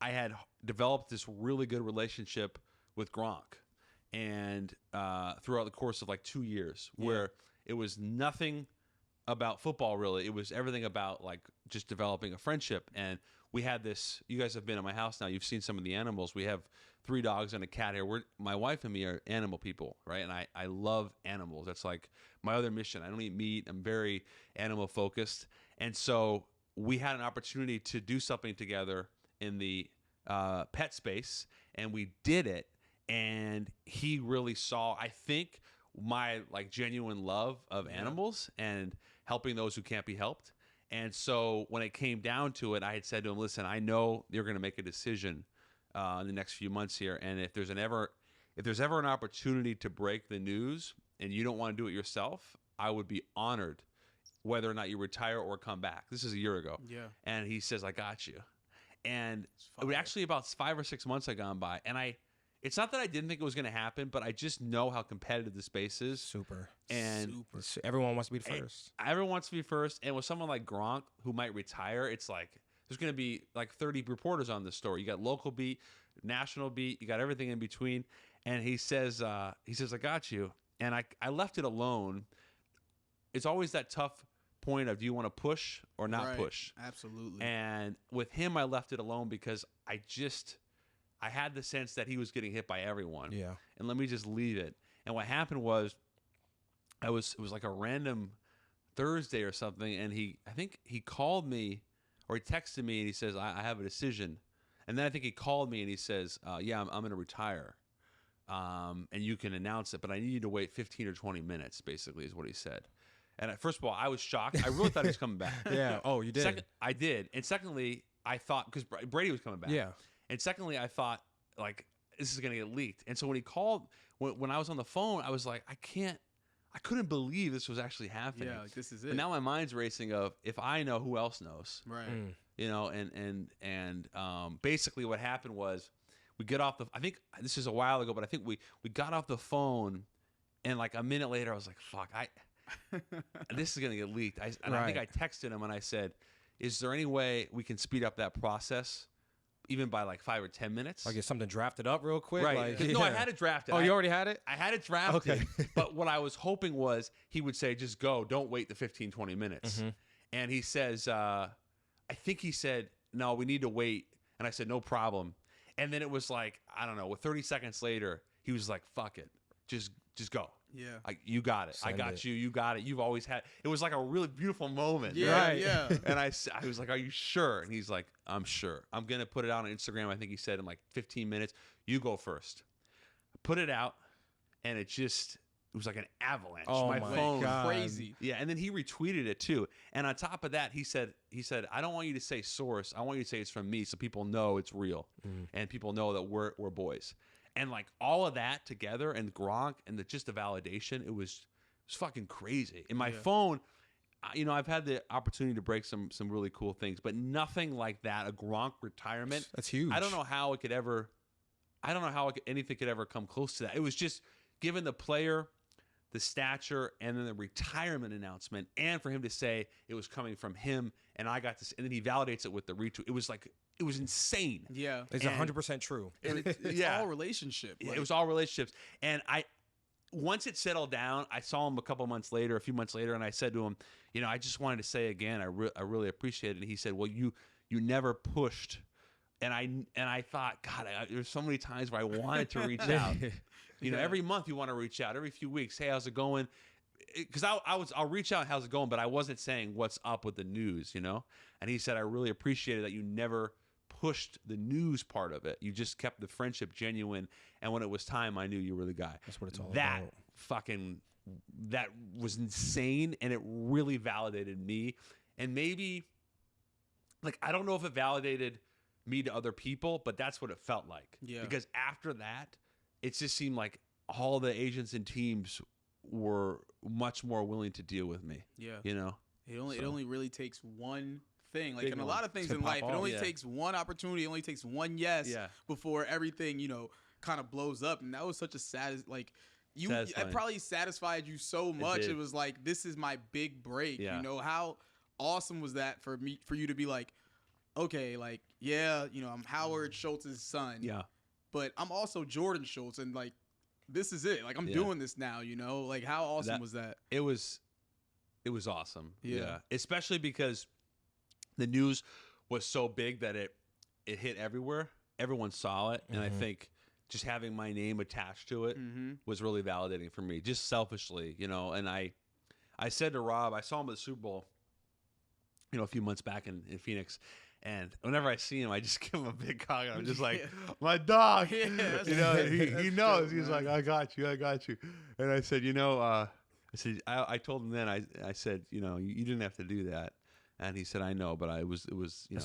I had developed this really good relationship with Gronk, and throughout the course of like 2 years, where it was nothing about football really. It was everything about like just developing a friendship. And we had this. You guys have been at my house now. You've seen some of the animals. We have 3 dogs and a cat here. My wife and me are animal people, right? And I love animals. That's like my other mission. I don't eat meat. I'm very animal focused. And so we had an opportunity to do something together in the pet space, and we did it. And he really saw, I think, my like genuine love of animals and helping those who can't be helped. And so when it came down to it, I had said to him, listen, I know you're going to make a decision in the next few months here, and if there's ever an opportunity to break the news and you don't want to do it yourself, I would be honored whether or not you retire or come back. This is a year ago. Yeah. And he says, I got you. And it was actually about 5 or 6 months had gone by, and it's not that I didn't think it was going to happen, but I just know how competitive the space is. Super. And everyone wants to be the first. Everyone wants to be first. And with someone like Gronk who might retire, it's like there's going to be like 30 reporters on this story. You got local beat, national beat, you got everything in between. And he says, I got you. And I left it alone. It's always that tough point of, do you want to push or not push? Absolutely. And with him, I left it alone because I had the sense that he was getting hit by everyone. Yeah. And let me just leave it. And what happened was, it was like a random Thursday or something, and I think he called me, or he texted me, and he says, I have a decision. And then I think he called me and he says, yeah, I'm going to retire. And you can announce it, but I need you to wait 15 or 20 minutes, basically, is what he said. And first of all, I was shocked. I really thought he was coming back. Yeah. Oh, you did? I did. And secondly, I thought, because Brady was coming back. Yeah. And secondly, I thought, like, this is going to get leaked. And so when he called, when I was on the phone, I was like, I couldn't believe this was actually happening. Yeah, like, this is it. But now my mind's racing of, if I know, who else knows? Right. You know, and basically what happened was, we get off I think this is a while ago, but I think we got off the phone, and like a minute later, I was like, fuck, this is going to get leaked. I think I texted him and I said, is there any way we can speed up that process? Even by like 5 or 10 minutes. Like, get something drafted up real quick? Right. Like, No, I had it drafted. Oh, you already had it? I had it drafted. Okay. But what I was hoping was he would say, just go. Don't wait the 15, 20 minutes. Mm-hmm. And he says, I think he said, no, we need to wait. And I said, no problem. And then it was like, I don't know, 30 seconds later, he was like, fuck it. Just go. Yeah. You got it. Send I got it. you. You got it. You've always had. It was like a really beautiful moment. Yeah. Right. Yeah. And I was like, are you sure? And he's like, I'm sure. I'm going to put it out on Instagram. I think he said in like 15 minutes. You go first. I put it out, and it was like an avalanche. Oh, my phone God. Crazy. Yeah, and then he retweeted it too. And on top of that, he said, I don't want you to say source. I want you to say it's from me, so people know it's real, and people know that we're boys. And like all of that together, and Gronk, and just the validation, it was fucking crazy. In my phone, I've had the opportunity to break some really cool things, but nothing like that. A Gronk retirement. That's huge. I don't know how anything could ever come close to that. It was just, given the player, the stature, and then the retirement announcement, and for him to say it was coming from him, and I got this, and then he validates it with the retweet. It was like, it was insane. Yeah. It's 100% true. It's all relationship. It was all relationships. And once it settled down, I saw him a few months later, and I said to him, I just wanted to say again, I really appreciate it. And he said, well, you never pushed. And I thought, God, there's so many times where I wanted to reach out. Every month you want to reach out. Every few weeks, hey, how's it going? Because I'll reach out, how's it going? But I wasn't saying what's up with the news, And he said, I really appreciated that you never pushed the news part of it. You just kept the friendship genuine. And when it was time, I knew you were the guy. That's what it's all about. That That was insane, and it really validated me. And maybe, like, I don't know if it validated me to other people, but that's what it felt like. Yeah. Because after that, it just seemed like all the agents and teams were much more willing to deal with me. Yeah. It only really takes one thing. Like, Big in a one. lot of things To in pop life, off. it only Yeah. takes one opportunity. It only takes one yes before everything, kind of blows up. And that was such a Satisfying. it probably satisfied you so much. did. It was like, this is my big break. Yeah. How awesome was that for you to be like, okay, like, yeah, you know, I'm Howard Schultz's son. Yeah. But I'm also Jordan Schultz, and like, this is it. Like, I'm doing this now. You know, like, how awesome was that? It was awesome. Yeah. Especially because the news was so big that it hit everywhere. Everyone saw it, and I think just having my name attached to it was really validating for me, just selfishly, you know. And I said to Rob, I saw him at the Super Bowl, you know, a few months back in Phoenix. And whenever I see him, I just give him a big hug. I'm just like, my dog. Yeah, you know, he knows. True, he's man. like, I got you. And I said, you know, I told him then, I said, you know, you didn't have to do that. And he said, I know, but it was, you know.